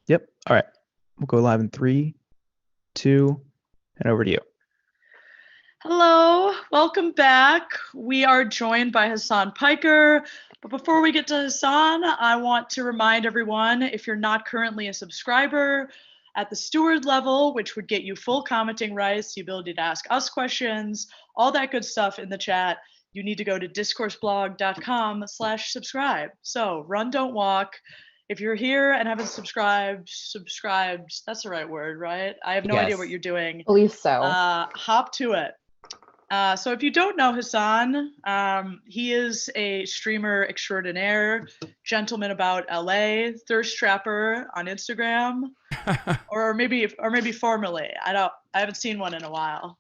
Yep. All right. We'll go live in 3, 2, and over to you. Hello, welcome back. We are joined by Hasan Piker. But before we get to Hasan, I want to remind everyone, if you're not currently a subscriber at the steward level, which would get you full commenting rights, the ability to ask us questions, all that good stuff in the chat, you need to go to discourseblog.com/subscribe. So run, don't walk. If you're here and haven't subscribed, that's the right word, right? I have no idea what you're doing. I believe so. Hop to it. So if you don't know Hasan, he is a streamer extraordinaire, gentleman about LA, thirst trapper on Instagram, or maybe formerly. I haven't seen one in a while.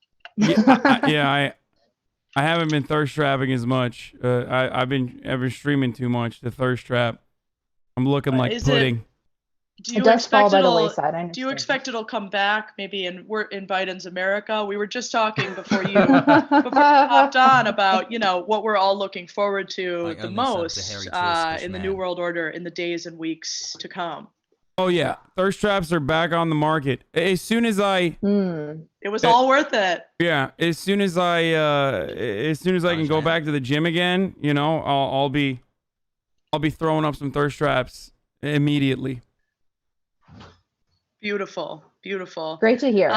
I haven't been thirst trapping as much. I've been streaming too much. The thirst trap. I'm looking like pudding. Do you expect it'll come back maybe in Biden's America? We were just talking before you hopped on about, what we're all looking forward to the most in the New World Order in the days and weeks to come. Oh yeah, thirst traps are back on the market. As soon as it was all worth it. Yeah, as soon as I can go back to the gym again, I'll be throwing up some thirst traps immediately. Beautiful. Great to hear.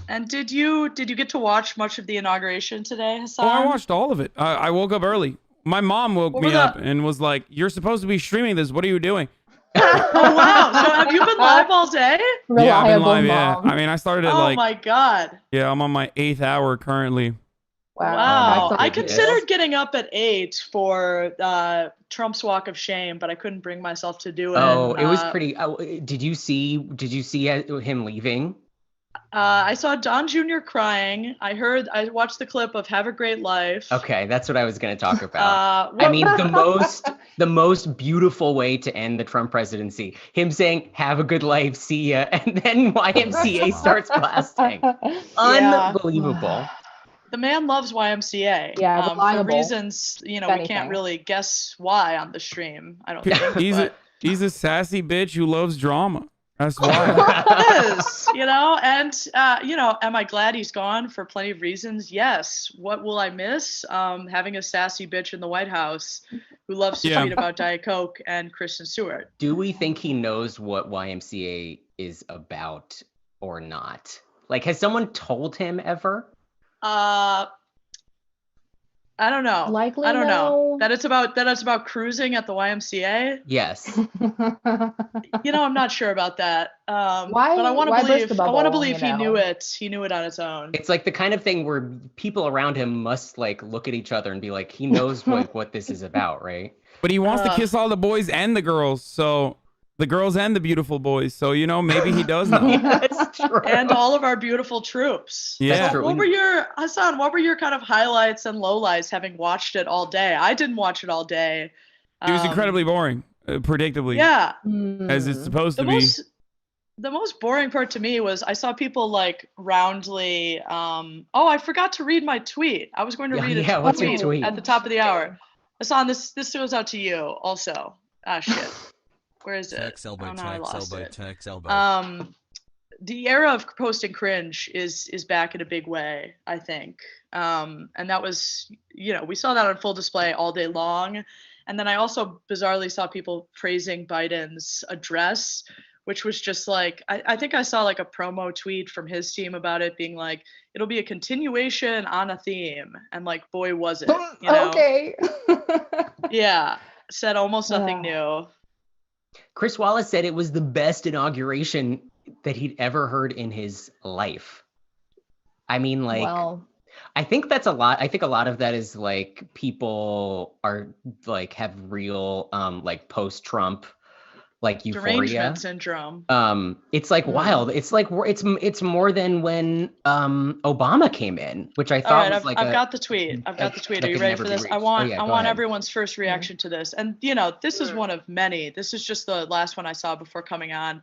And did you get to watch much of the inauguration today, Hasan? Oh, I watched all of it. I woke up early. My mom woke me up and was like, "You're supposed to be streaming this. What are you doing?" Oh wow! So have you been live all day? Yeah, I've been live. Yeah, I mean, I started at Oh my god! Yeah, I'm on my 8th hour currently. Wow. I considered getting up at 8 for Trump's Walk of Shame, but I couldn't bring myself to do it. Oh, it was pretty. Did you see him leaving? I saw Don Jr. crying. I watched the clip of "Have a Great Life." Okay, that's what I was going to talk about. I mean, the most beautiful way to end the Trump presidency: him saying "Have a good life, see ya," and then YMCA starts blasting. Unbelievable. The man loves YMCA. Yeah, for reasons we can't really guess why on the stream. I don't think. He's a sassy bitch who loves drama. That's why. Yes, and am I glad he's gone for plenty of reasons? Yes. What will I miss? Having a sassy bitch in the White House who loves to tweet about Diet Coke and Kristen Stewart. Do we think he knows what YMCA is about or not? Like, has someone told him ever? I don't know. Likely I don't know. no. That it's about cruising at the YMCA. Yes. I'm not sure about that. Why? But I want why to burst the believe. I want to bubble, believe he knew it. He knew it on his own. It's like the kind of thing where people around him must look at each other and be like, he knows what this is about, right? But he wants to kiss all the boys and the girls, so the girls and the beautiful boys. So maybe he does know. That's true. And all of our beautiful troops. Yeah. That's true. What were your kind of highlights and lowlights having watched it all day? I didn't watch it all day. It was incredibly boring, predictably. Yeah. As it's supposed to be. The most boring part to me was I saw people roundly. I forgot to read my tweet. I was going to read a tweet at the top of the hour. Hasan, this goes out to you also. Ah, shit. Where is it? Text elbow, text elbow. The era of posting cringe is back in a big way, I think. And that was, we saw that on full display all day long. And then I also bizarrely saw people praising Biden's address, which was just I think I saw a promo tweet from his team about it being it'll be a continuation on a theme. And boy, was it, Okay. Yeah. Said almost nothing new. Chris Wallace said it was the best inauguration that he'd ever heard in his life. I mean, I think that's a lot. I think a lot of that is people are have real post-Trump euphoria. Derangement syndrome. It's wild. It's it's more than when Obama came in, which I thought was I've got the tweet. Are you ready for this? I want everyone's first reaction to this. And this is one of many. This is just the last one I saw before coming on.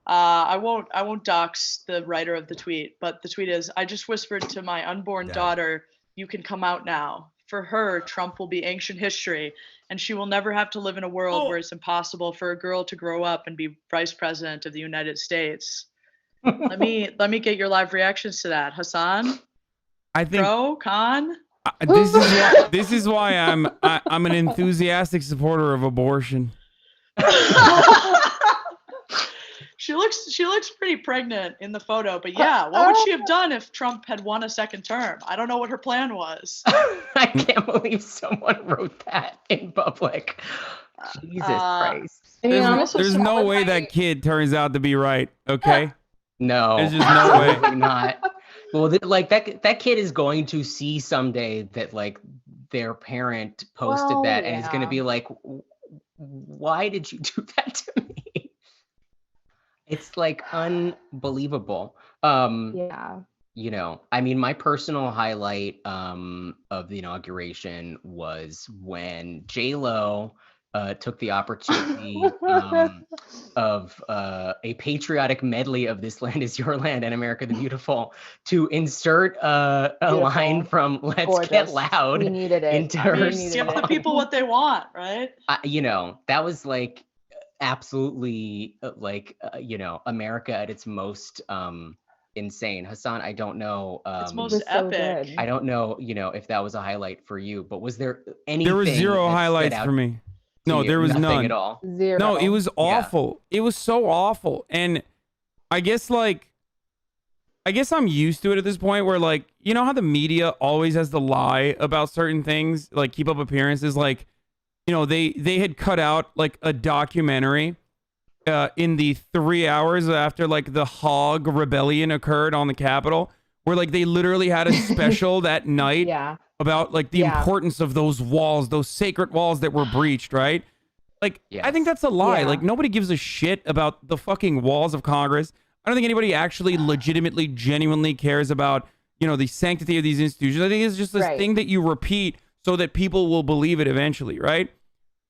I won't dox the writer of the tweet, but the tweet is, I just whispered to my unborn daughter, you can come out now. For her, Trump will be ancient history. and she will never have to live in a world where it's impossible for a girl to grow up and be vice president of the United States. Let me get your live reactions to that. Hasan? I think pro, con? This is why I'm an enthusiastic supporter of abortion. She looks pretty pregnant in the photo, but yeah, what would she have done if Trump had won a second term? I don't know what her plan was. I can't believe someone wrote that in public. Jesus Christ. There's no way that kid turns out to be right, okay? No. There's just no way. Absolutely not. Well, like that kid is going to see someday that like their parent posted that and is going to be like, why did you do that to me? It's like unbelievable. You know, I mean, my personal highlight of the inauguration was when J-Lo took the opportunity of a patriotic medley of "This Land Is Your Land" and "America the Beautiful" to insert a line from "Let's Get Loud" We needed it. into her Give song. the people what they want, right? You know, that was like absolutely you know, America at its most insane. Hasan, I don't know. It's most epic. I don't know, you know, if that was a highlight for you, but was there anything? There was zero that highlights stood out for me. to No, you? there was Nothing none at all. Zero. No, it was awful. It was so awful. And I guess I'm used to it at this point where, like, you know how the media always has to lie about certain things, like keep up appearances, like, you know, they had cut out like a documentary in the 3 hours after like the hog rebellion occurred on the Capitol, where like they literally had a special that night about like the importance of those walls, those sacred walls that were breached, right? Like, I think that's a lie. Like, nobody gives a shit about the fucking walls of Congress. I don't think anybody actually legitimately, genuinely cares about, you know, the sanctity of these institutions. I think it's just this thing that you repeat so that people will believe it eventually, right?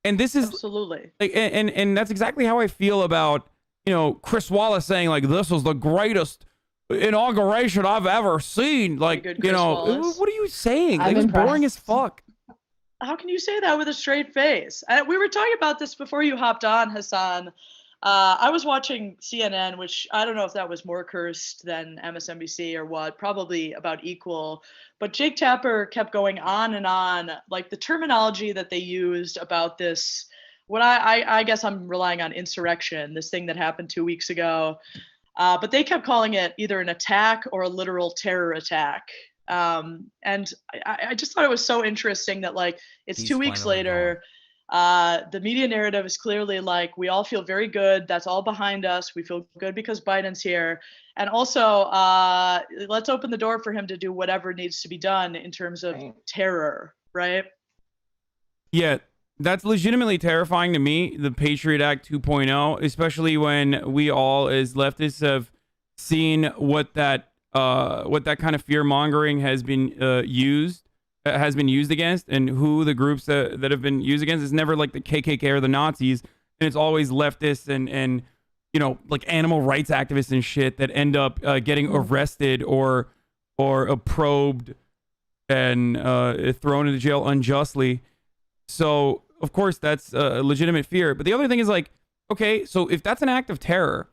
And this is absolutely like, and that's exactly how I feel about, you know, Chris Wallace saying like this was the greatest inauguration I've ever seen. Like, you know, Wallace. What are you saying? Like, it was boring as fuck. How can you say that with a straight face? We were talking about this before you hopped on, Hasan. I was watching CNN, which I don't know if that was more cursed than MSNBC or what, probably about equal. But Jake Tapper kept going on and on, like the terminology that they used about this, what I guess I'm relying on insurrection, this thing that happened 2 weeks ago. But they kept calling it either an attack or a literal terror attack. And I just thought it was so interesting that like it's 2 weeks later. The media narrative is clearly like, we all feel very good. That's all behind us. We feel good because Biden's here. And also, let's open the door for him to do whatever needs to be done in terms of terror, right? Yeah, that's legitimately terrifying to me, the Patriot Act 2.0, especially when we all as leftists have seen what that kind of fear mongering has been used against, and who the groups that have been used against. It's never like the KKK or the Nazis, and it's always leftists and you know, like animal rights activists and shit that end up getting arrested or probed and thrown into jail unjustly. So of course that's a legitimate fear. But the other thing is like, okay, so if that's an act of terror,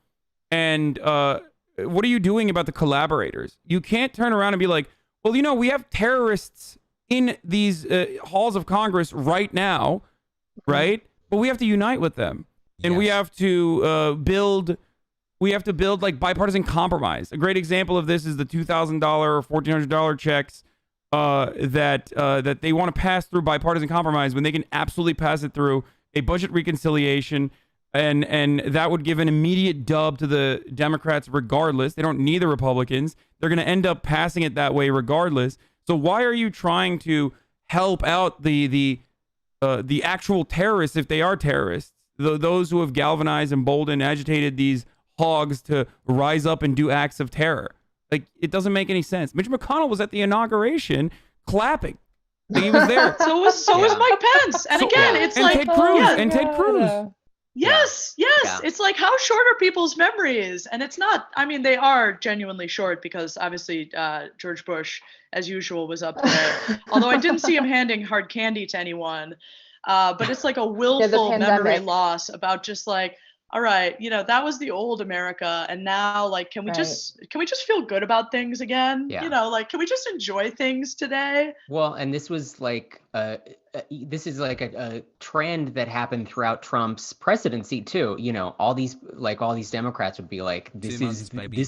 and what are you doing about the collaborators? You can't turn around and be like, well, you know, we have terrorists in these halls of Congress right now, right? But we have to unite with them, and we have to build like bipartisan compromise. A great example of this is the $2,000 or $1,400 checks that they want to pass through bipartisan compromise when they can absolutely pass it through a budget reconciliation, and that would give an immediate dub to the Democrats regardless. They don't need the Republicans. They're going to end up passing it that way regardless. So why are you trying to help out the actual terrorists if they are terrorists? Those who have galvanized, emboldened, agitated these hogs to rise up and do acts of terror. Like, it doesn't make any sense. Mitch McConnell was at the inauguration clapping. He was there. so was Mike Pence. And again, it's and like Ted Cruz, Ted Cruz. Yes. It's like, how short are people's memories? And it's not, I mean, they are genuinely short because obviously George Bush, as usual, was up there. Although I didn't see him handing hard candy to anyone. But it's like a willful memory pandemic. loss about just like, all right, that was the old America, and now like can we just feel good about things again? Yeah. Like can we just enjoy things today? Well, and this was like this is like a trend that happened throughout Trump's presidency too. All these Democrats would be like, this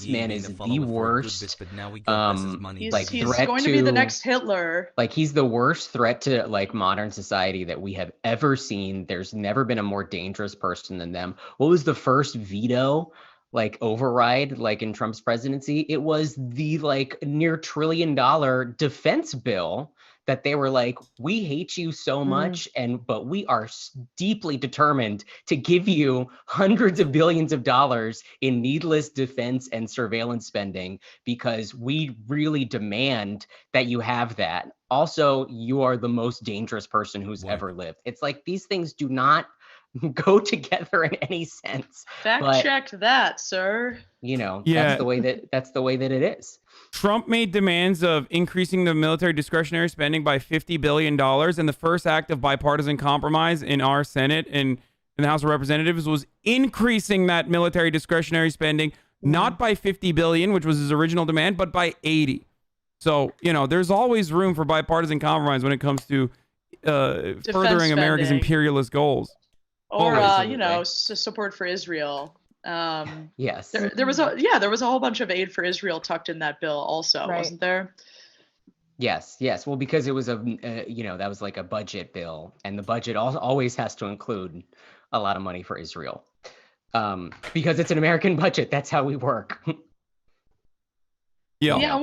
man is the worst. He's threat going to be the next Hitler. Like he's the worst threat to like modern society that we have ever seen. There's never been a more dangerous person than them. What was the first veto override in Trump's presidency? It was the near $1 trillion defense bill that they were like, we hate you so much, but we are deeply determined to give you hundreds of billions of dollars in needless defense and surveillance spending because we really demand that you have that. Also, you are the most dangerous person who's ever lived. It's like these things do not go together in any sense. Check that, sir. That's the way that it is. Trump made demands of increasing the military discretionary spending by $50 billion, and the first act of bipartisan compromise in our Senate and in the House of Representatives was increasing that military discretionary spending, not by $50 billion, which was his original demand, but by 80. So, there's always room for bipartisan compromise when it comes to furthering America's imperialist goals. Or, support for Israel. Yes. There was a whole bunch of aid for Israel tucked in that bill also, wasn't there? Yes. Well, because it was that was like a budget bill, and the budget always has to include a lot of money for Israel. Because it's an American budget. That's how we work. Yeah.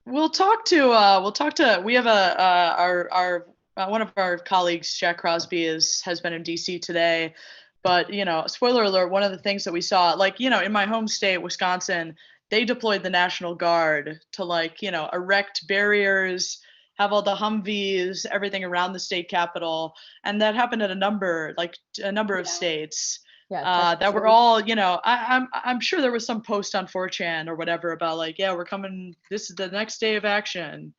We'll talk to we have our one of our colleagues, Jack Crosby, has been in DC today. But, spoiler alert, one of the things that we saw, in my home state, Wisconsin, they deployed the National Guard to erect barriers, have all the Humvees, everything around the state capitol. And that happened at a number of states that were all, I'm sure there was some post on 4chan or whatever about we're coming, this is the next day of action.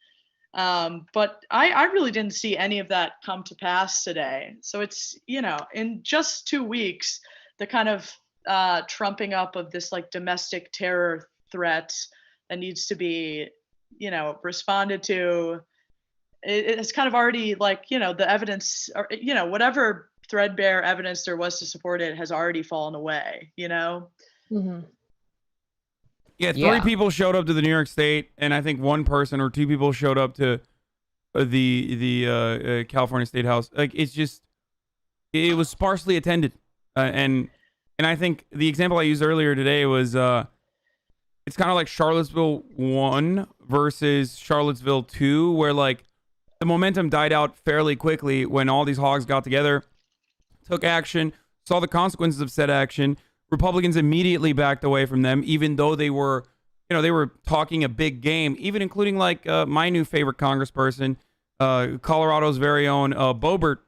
But I really didn't see any of that come to pass today. So it's, in just 2 weeks, the kind of trumping up of this domestic terror threat that needs to be, responded to. It's kind of already the evidence, or, whatever threadbare evidence there was to support it has already fallen away, Mm-hmm. Yeah, three people showed up to the New York State, and I think one person or two people showed up to the California State House. It was sparsely attended, and I think the example I used earlier today was it's kind of like Charlottesville 1 versus Charlottesville 2, where the momentum died out fairly quickly when all these hogs got together, took action, saw the consequences of said action. Republicans immediately backed away from them, even though they were talking a big game, even including my new favorite congressperson, Colorado's very own Boebert,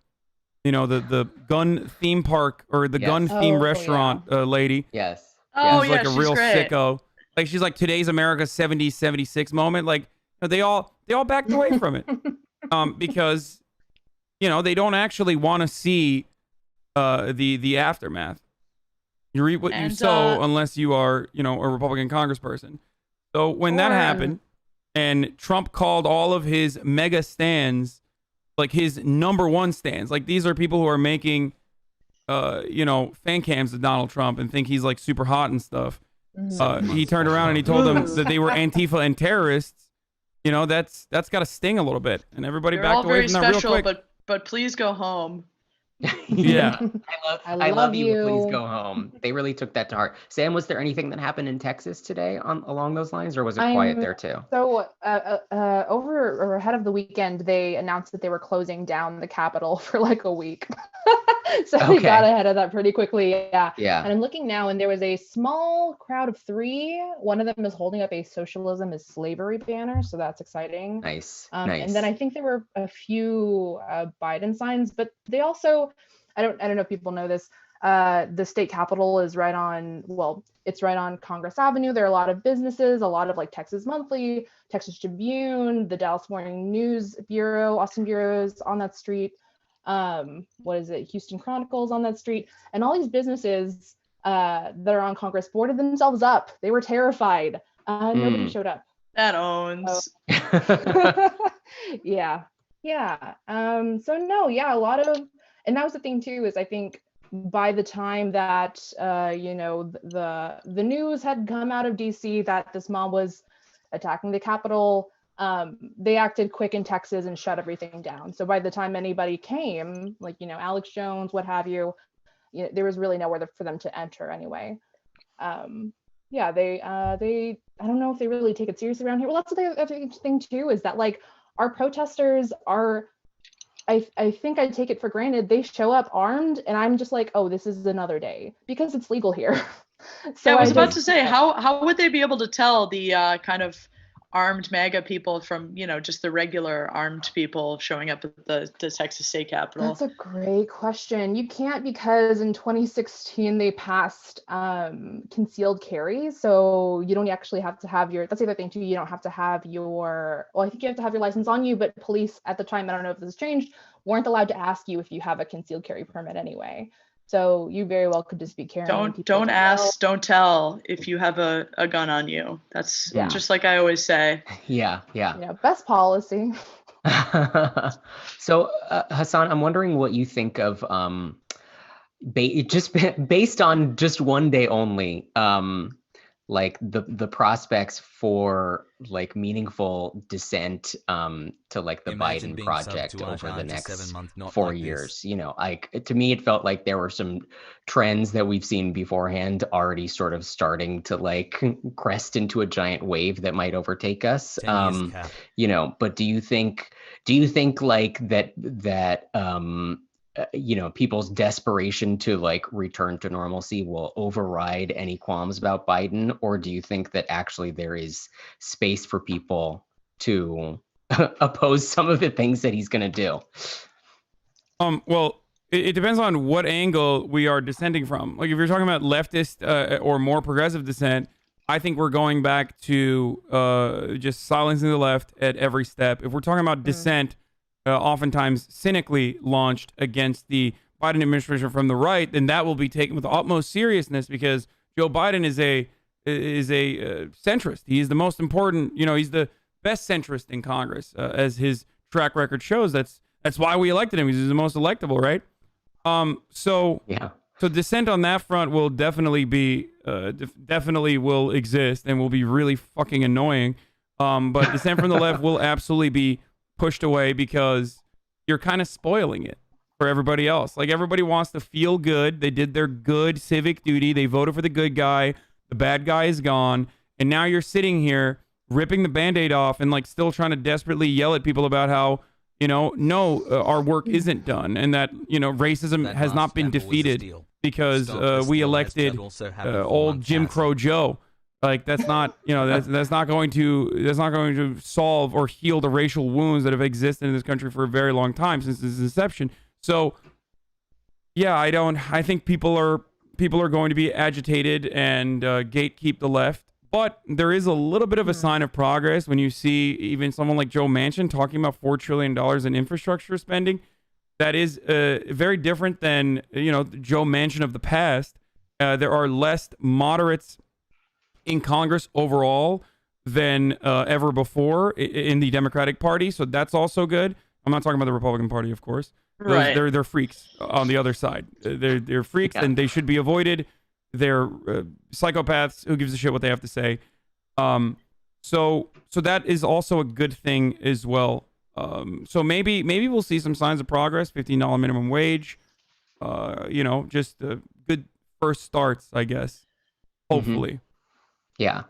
the gun theme park or the gun theme restaurant lady. Yes. Oh, she's yeah, a real great. sicko. She's like today's America's 70-76 moment. They all backed away from it because they don't actually want to see the aftermath. You reap what you sow unless you are, a Republican congressperson. So when that happened and Trump called all of his mega stands, his number one stands, these are people who are making, fan cams of Donald Trump and think he's super hot and stuff. He turned around and he told them that they were Antifa and terrorists. That's got to sting a little bit. And everybody backed away from that real quick. But please go home. Yeah. I love you. Please go home. They really took that to heart. Sam, was there anything that happened in Texas today along those lines, or was it quiet there too? So over or ahead of the weekend, they announced that they were closing down the Capitol for a week. So they got ahead of that pretty quickly. Yeah. And I'm looking now, and there was a small crowd of 3. One of them is holding up a socialism is slavery banner, so that's exciting. Nice. And then I think there were a few Biden signs, but they also, I don't know if people know this, the state capitol is it's right on Congress Avenue. There are a lot of businesses, a lot of Texas Monthly, Texas Tribune, the Dallas Morning News Bureau, Austin Bureaus on that street. what is it, Houston Chronicles on that street, and all these businesses that are on Congress boarded themselves up. They were terrified. Nobody showed up. That owns. Yeah. So no, yeah, a lot of, and that was the thing too, is I think by the time that the news had come out of DC that this mob was attacking the Capitol, they acted quick in Texas and shut everything down. So by the time anybody came, like, Alex Jones, what have you, there was really nowhere for them to enter anyway. Yeah, they I don't know if they really take it seriously around here. Well, that's the other thing too, is that like our protesters are, I think I take it for granted, they show up armed and I'm just like, oh, this is another day, because it's legal here. So I was about to say, how would they be able to tell the kind of armed MAGA people from, just the regular armed people showing up at the Texas State Capitol? That's a great question. You can't, because in 2016 they passed concealed carry, so you don't actually have to have your, that's the other thing too, you don't have to have your, well, I think you have to have your license on you, but police at the time, I don't know if this has changed, weren't allowed to ask you if you have a concealed carry permit anyway. So you very well could just be carrying. Don't ask, don't tell if you have a gun on you. That's just like I always say. Yeah. Best policy. So Hasan, I'm wondering what you think of just based on just one day only, like the prospects for like meaningful dissent to like the Biden project over the next 4 years. Like to me, it felt like there were some trends that we've seen beforehand already sort of starting to like crest into a giant wave that might overtake us. But do you think like that people's desperation to like return to normalcy will override any qualms about Biden? Or do you think that actually there is space for people to oppose some of the things that he's going to do? Well, it depends on what angle we are dissenting from. Like if you're talking about leftist or more progressive dissent, I think we're going back to just silencing the left at every step. If we're talking about dissent, oftentimes cynically launched against the Biden administration from the right, then that will be taken with the utmost seriousness, because Joe Biden is a centrist. He is the most important, he's the best centrist in Congress, as his track record shows. That's why we elected him. He's the most electable, right? So dissent on that front will definitely be definitely will exist and will be really fucking annoying. But dissent from the left will absolutely be pushed away, because you're kind of spoiling it for everybody else. Like everybody wants to feel good. They did their good civic duty. They voted for the good guy. The bad guy is gone. And now you're sitting here ripping the Band-Aid off and like still trying to desperately yell at people about how, our work isn't done, and that, racism has not been defeated because we elected old Jim Crow Joe. Like that's not, that's not going to solve or heal the racial wounds that have existed in this country for a very long time, since its inception. So, yeah, I think people are going to be agitated and gatekeep the left. But there is a little bit of a sign of progress when you see even someone like Joe Manchin talking about $4 trillion in infrastructure spending. That is very different than, Joe Manchin of the past. There are less moderates in Congress overall than ever before in the Democratic Party. So that's also good. I'm not talking about the Republican Party, of course. Right. They're freaks on the other side. They're freaks, and they should be avoided. They're psychopaths. Who gives a shit what they have to say? So that is also a good thing as well. So maybe we'll see some signs of progress. $15 minimum wage. Just good first starts, I guess. Hopefully. Yeah.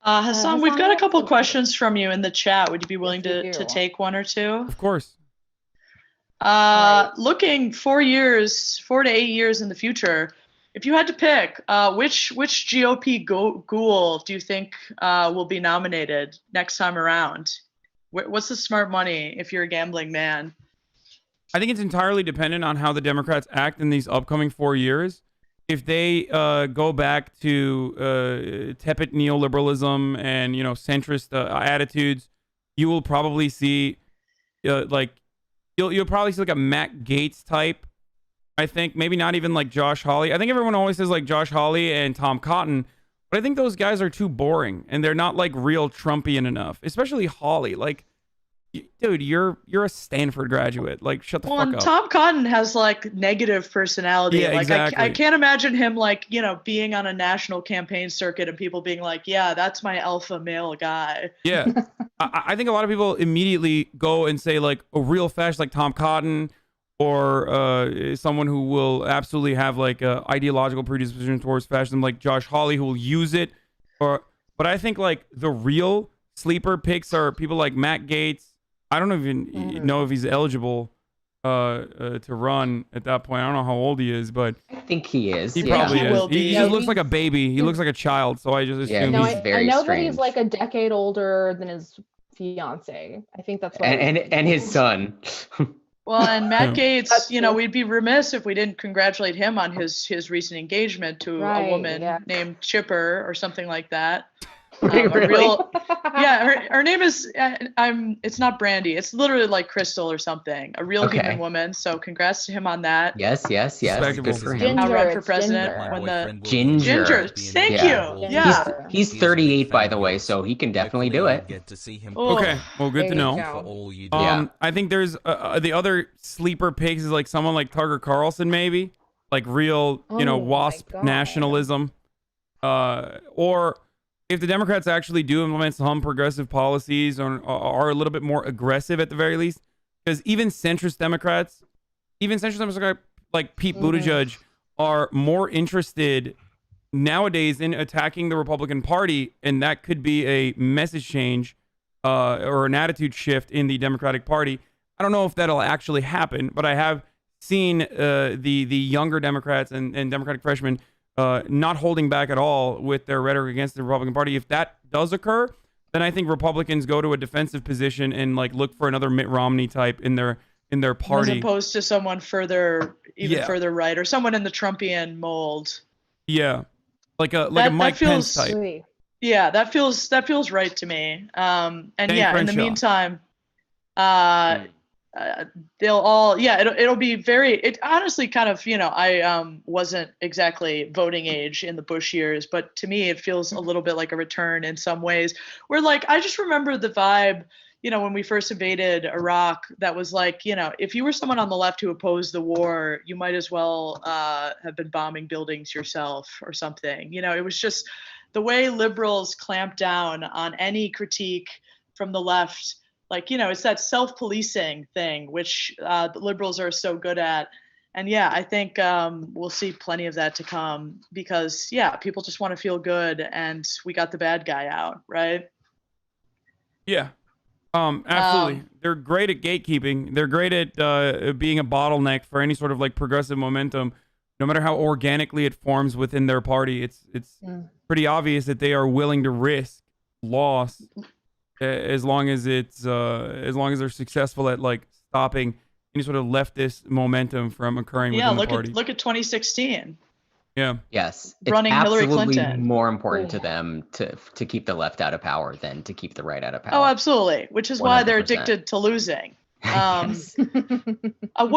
Hasan, we've got a couple questions from you in the chat. Would you be willing to take one or two? Of course. Looking 4 to 8 years in the future, if you had to pick, which GOP ghoul do you think will be nominated next time around? What's the smart money if you're a gambling man? I think it's entirely dependent on how the Democrats act in these upcoming 4 years. If they go back to tepid neoliberalism and centrist attitudes, you will probably see you'll probably see like a Matt Gaetz type. I think maybe not even like Josh Hawley. I think everyone always says like Josh Hawley and Tom Cotton, but I think those guys are too boring and they're not like real Trumpian enough. Especially Hawley. Like, dude, you're a Stanford graduate. Like, shut the fuck up. Tom Cotton has like negative personality. Yeah, like exactly. I can't imagine him like, you know, being on a national campaign circuit and people being like, yeah, that's my alpha male guy. Yeah. I think a lot of people immediately go and say like a real fascist like Tom Cotton or someone who will absolutely have like a ideological predisposition towards fascism like Josh Hawley who will use it. But I think like the real sleeper picks are people like Matt Gaetz. I don't even know if he's eligible to run at that point. I don't know how old he is, but I think he is. He probably is. Will He be. just looks like a baby. He looks like a child, so I just assume he's he's very I know strange. that he's like a decade older than his fiance. I think that's what and his son. Well, and Matt Gaetz, you know, we'd be remiss if we didn't congratulate him on his recent engagement to a woman named Chipper or something like that. Really? Her name is it's not Brandy, it's literally like Crystal or something, a real human woman. So congrats to him on that. Yes. Good for him. I'll run for president when the Ginger. Thank you. Yeah. He's 38 by the way, so he can definitely do it. Get to see him. Okay, well, good to know. For all you do. I think there's the other sleeper picks is like someone like Tucker Carlson, maybe like real, WASP nationalism, or if the Democrats actually do implement some progressive policies or are a little bit more aggressive at the very least, because even centrist Democrats like Pete Buttigieg are more interested nowadays in attacking the Republican Party, and that could be a message change or an attitude shift in the Democratic Party. I don't know if that'll actually happen, but I have seen the younger Democrats and Democratic freshmen not holding back at all with their rhetoric against the Republican Party. If that does occur, then I think Republicans go to a defensive position and like look for another Mitt Romney type in their party, as opposed to someone further right or someone in the Trumpian mold. Yeah, like a Mike Pence type. Sweet. Yeah, that feels right to me. And Crenshaw. In the meantime, they'll all it'll be it honestly kind of, I wasn't exactly voting age in the Bush years, but to me it feels a little bit like a return in some ways, where like I just remember the vibe, when we first invaded Iraq, that was like, if you were someone on the left who opposed the war, you might as well have been bombing buildings yourself or something. It was just the way liberals clamped down on any critique from the left. Like, it's that self-policing thing, which the liberals are so good at. And I think we'll see plenty of that to come because, people just want to feel good and we got the bad guy out, right? Yeah, absolutely. They're great at gatekeeping. They're great at being a bottleneck for any sort of like progressive momentum, no matter how organically it forms within their party. It's pretty obvious that they are willing to risk loss as long as they're successful at like stopping any sort of leftist momentum from occurring within the party. Look at 2016. Yeah. Yes. Running it's Hillary absolutely Clinton. More important to them to keep the left out of power than to keep the right out of power. Oh, absolutely. Which is why they're 100%. addicted to losing. One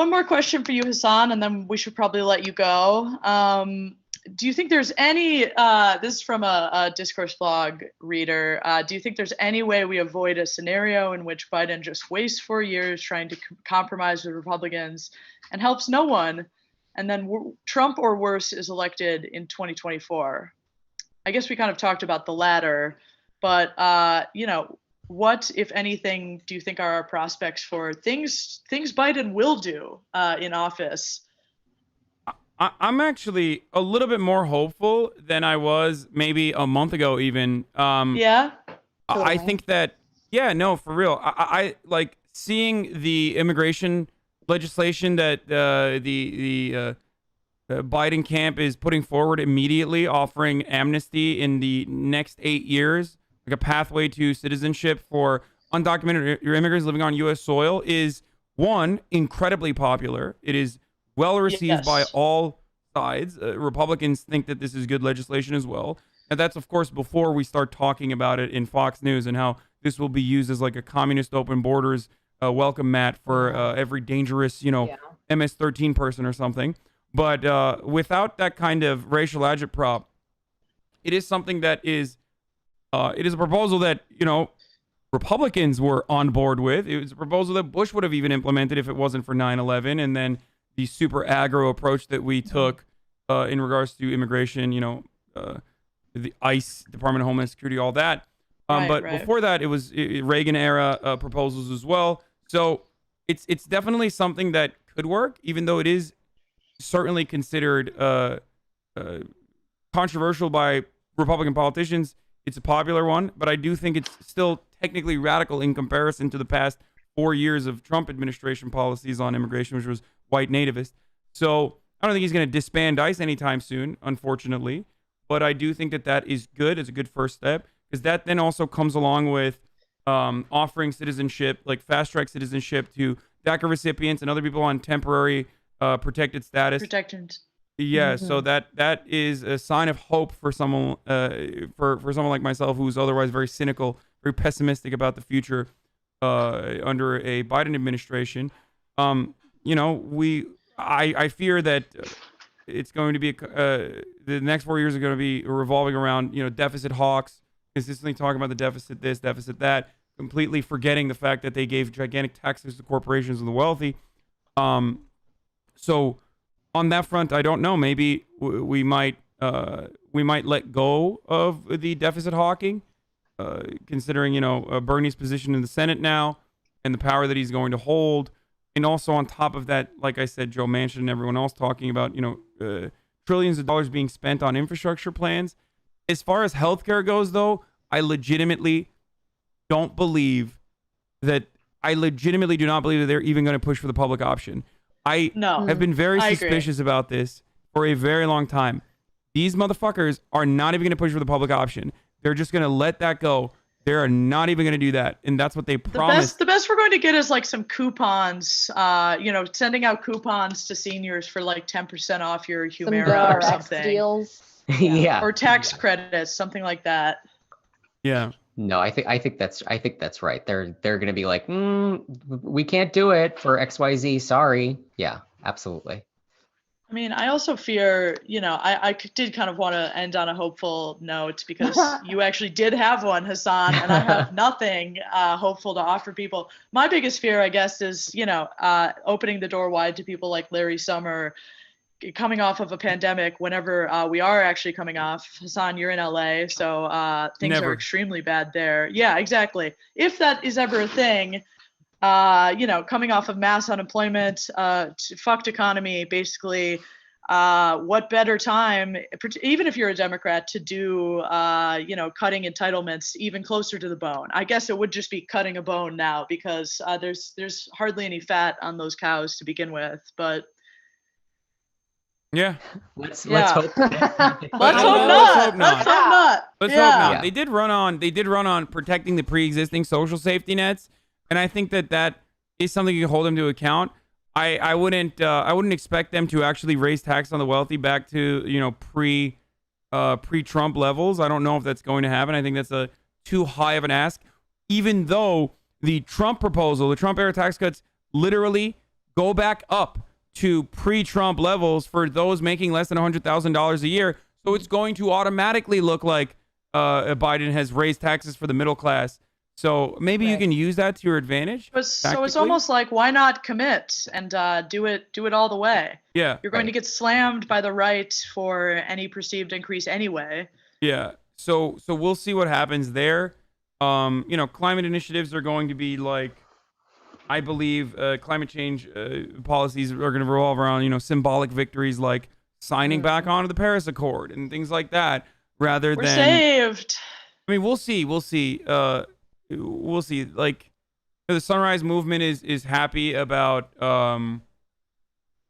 more question for you, Hasan, and then we should probably let you go. Do you think there's any, this is from a discourse blog reader, do you think there's any way we avoid a scenario in which Biden just wastes 4 years trying to compromise with Republicans and helps no one, and then Trump or worse is elected in 2024? I guess we kind of talked about the latter, but, what, if anything, do you think are our prospects for things Biden will do in office? I'm actually a little bit more hopeful than I was maybe a month ago even. Yeah? I think that, for real. I like seeing the immigration legislation that the Biden camp is putting forward immediately, offering amnesty in the next 8 years, like a pathway to citizenship for undocumented immigrants living on U.S. soil, is one, incredibly popular. It is well received by all sides. Republicans think that this is good legislation as well. And that's, of course, before we start talking about it in Fox News and how this will be used as like a communist open borders welcome mat for every dangerous, MS-13 person or something. But without that kind of racial agitprop, it is something that is, it is a proposal that, Republicans were on board with. It was a proposal that Bush would have even implemented if it wasn't for 9/11, and then the super aggro approach that we took in regards to immigration, the ICE, Department of Homeland Security, all that. But before that, it was Reagan era proposals as well. So it's definitely something that could work, even though it is certainly considered controversial by Republican politicians. It's a popular one, but I do think it's still technically radical in comparison to the past 4 years of Trump administration policies on immigration, which was white nativist. So I don't think he's going to disband ICE anytime soon, unfortunately. But I do think that that is good. It's a good first step, because that then also comes along with offering citizenship, like fast-track citizenship to DACA recipients and other people on temporary protected status. Yeah, so that is a sign of hope for someone for someone like myself, who's otherwise very cynical, very pessimistic about the future under a Biden administration. I fear that it's going to be the next 4 years are going to be revolving around deficit hawks, consistently talking about the deficit this, deficit that, completely forgetting the fact that they gave gigantic taxes to corporations and the wealthy. So on that front, I don't know. Maybe we might let go of the deficit hawking, considering Bernie's position in the Senate now and the power that he's going to hold, and also on top of that, like I said, Joe Manchin and everyone else talking about trillions of dollars being spent on infrastructure plans. As far as healthcare goes, though, I legitimately do not believe that they're even going to push for the public option. I have been very suspicious about this for a very long time. These motherfuckers are not even going to push for the public option. They're just going to let that go. They're not even going to do that. And that's what they promised. The best we're going to get is like some coupons, sending out coupons to seniors for like 10% off your Humira or something. Deals. Yeah. Or tax credits, something like that. Yeah. No, I think that's right. They're going to be like, we can't do it for XYZ. Sorry. Yeah, absolutely. I mean, I also fear, I did kind of want to end on a hopeful note, because you actually did have one, Hasan, and I have nothing hopeful to offer people. My biggest fear, I guess, is, opening the door wide to people like Larry Summer, coming off of a pandemic whenever we are actually coming off. Hasan, you're in LA, so things are extremely bad there. Yeah, exactly. If that is ever a thing, coming off of mass unemployment, fucked economy, basically, what better time, even if you're a Democrat, to do, cutting entitlements even closer to the bone. I guess it would just be cutting a bone now, because there's hardly any fat on those cows to begin with, but. Yeah. Let's hope. Let's hope not. Let's hope not. They did run on protecting the pre-existing social safety nets, and I think that is something you can hold them to account. I wouldn't expect them to actually raise tax on the wealthy back to pre-Trump levels. I don't know if that's going to happen. I think that's a too high of an ask. Even though the Trump proposal, the Trump era tax cuts, literally go back up to pre-Trump levels for those making less than $100,000 a year. So it's going to automatically look like Biden has raised taxes for the middle class. So maybe you can use that to your advantage. So it's almost like, why not commit and do it all the way? Yeah. You're going to get slammed by the right for any perceived increase anyway. Yeah. So we'll see what happens there. Climate initiatives are going to be like, I believe climate change policies are going to revolve around, symbolic victories like signing back onto the Paris Accord and things like that, rather We're than saved. I mean, we'll see. Like, the Sunrise Movement is happy about. I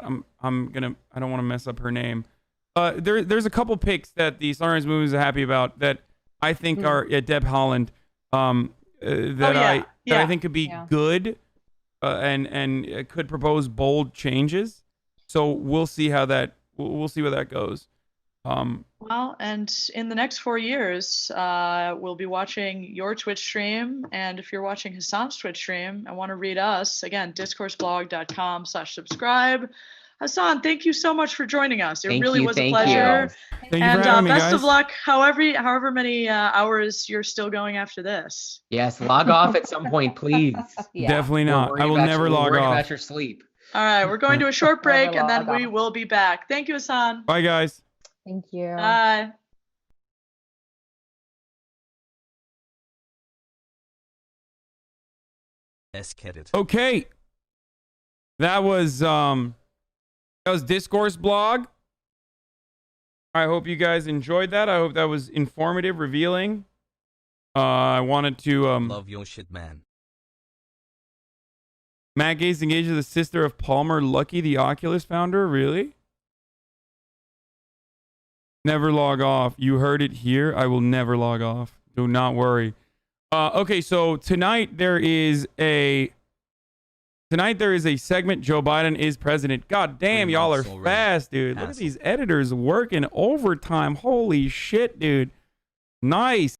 don't want to mess up her name. There's a couple picks that the Sunrise Movement is happy about that I think are Deb Haaland. I think could be good. And could propose bold changes. So we'll see how that where that goes. Well, and in the next 4 years, we'll be watching your Twitch stream. And if you're watching Hasan's Twitch stream and want to read us, again, discourseblog.com/subscribe. Hasan, thank you so much for joining us. It really was a pleasure. And best of luck, however many hours you're still going after this. Yes, log off at some point, please. Definitely not. I will never log off. About your sleep. All right, we're going to a short break, and then we will be back. Thank you, Hasan. Bye, guys. Thank you. Bye. Okay. That was Discourse Blog. I hope you guys enjoyed that. I hope that was informative, revealing. I wanted to love your shit, man. Matt Gates engaged with the sister of Palmer Luckey, the Oculus founder. Really? Never log off. You heard it here. I will never log off. Do not worry. Okay, so tonight there is a segment. Joe Biden is president. God damn, y'all are fast, dude. Look at these editors working overtime. Holy shit, dude. Nice.